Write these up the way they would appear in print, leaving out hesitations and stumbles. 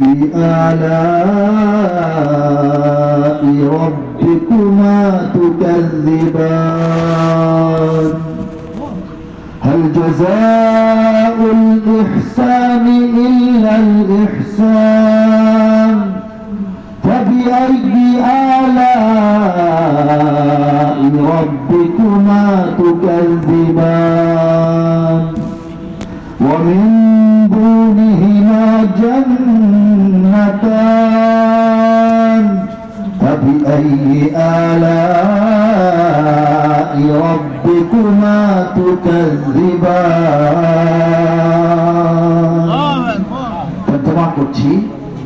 بآلاء ربكما تكذبان هل جزاء الإحسان إلا الإحسان فبأي آلاء ربكما تكذبان ومن دونهما جنتان فبأي آلاء ربكما تكذبان তর্জমা করছি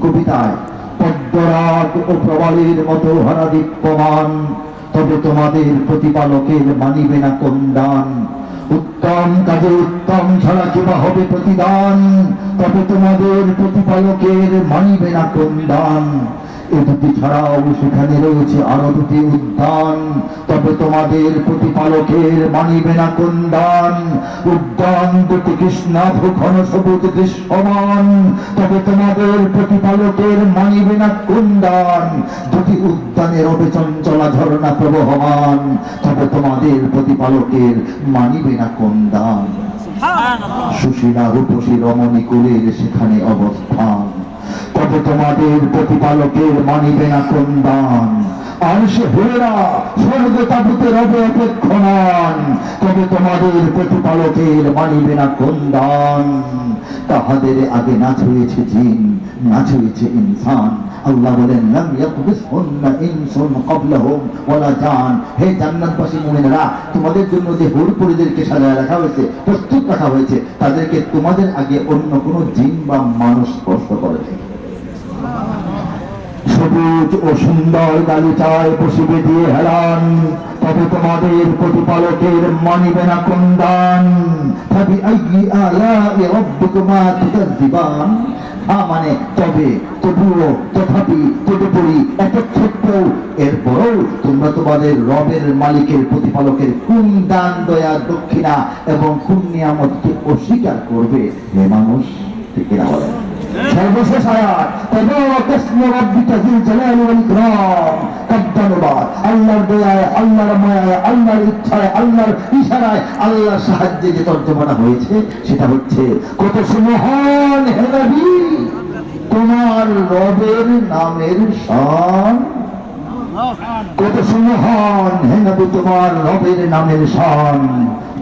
কবিতায় পদ্মরাগ ও প্রবালের মতো হারাদীপ্যমান তবে তোমাদের প্রতিপালকের মানিবে না কোন উত্তম কাজে উত্তম ছাড়া কিবা হবে প্রতিদান তবে তোমাদের প্রতিপালকের মানিবে না কোন এ দুটি ছাড়াও সেখানে রয়েছে আরো দুটি উদ্যান তবে তোমাদের প্রতিপালকের মানিবে না কোন উদ্যান দুটি কৃষ্ণাভ ঘন সবুজ দৃশ্যমান তবে তোমাদের প্রতিপালকের মানিবে না কোন দুটি উদ্যানের অবিচঞ্চলা ঝর্ণা প্রবহমান তবে তোমাদের প্রতিপালকের মানিবে না কোন সুশীলা রূপসী রমণী কুলের সেখানে অবস্থান তবে তোমাদের প্রতিপালকের মানিবে না কোন আর সে হেরা স্বর্গ তাবুতে রবে অপেক্ষমান তবে তোমাদের প্রতিপালকের মানিবে না কোন তাহাদের আগে নাচ হয়েছে জিন নাচ হয়েছে ইনসান আল্লাহ বলেন লাম ইয়াকবিসহুন্না ইনসুন ক্বাবলাহুম ওয়ালা জান হে জান্নাতবাসী মুমিনরা তোমাদের জন্য যে হুরপুরীদেরকে সাজায় রাখা হয়েছে প্রস্তুত রাখা হয়েছে তাদেরকে তোমাদের আগে অন্য কোনো জিন বা মানুষ স্পর্শ করেছে সবুজ ও সুন্দর গালিচায় বসিবে দিয়ে হেলান তবে তোমাদের প্রতিপালকের মানিবে না কোন তবে আইয়ি আলা'i রাব্বিকুমা তুকাযযিবান মানে তবে তবুও তথাপি তদুপরি এত সত্ত্বেও এরপরও তোমরা তোমাদের রবের মালিকের প্রতিপালকের কোন দান দয়া দক্ষিণা এবং কোন নিয়ামতকে অস্বীকার করবে হে মানুষ ঠিক না বলেন সর্বশেষ আয়াত আল্লাহর দয়ায় আল্লাহর মায়ায় আল্লাহর ইচ্ছায় আল্লাহর ইশারায় আল্লাহর সাহায্যে যে তর্জমাটা হয়েছে সেটা হচ্ছে কত সুমহান হে নবী তোমার রবের নামের শান কত সুমহান হে নবী তোমার রবের নামের শান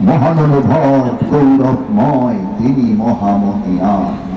মহান অনুভব গৌরবময় তিনি মহামহিয়ান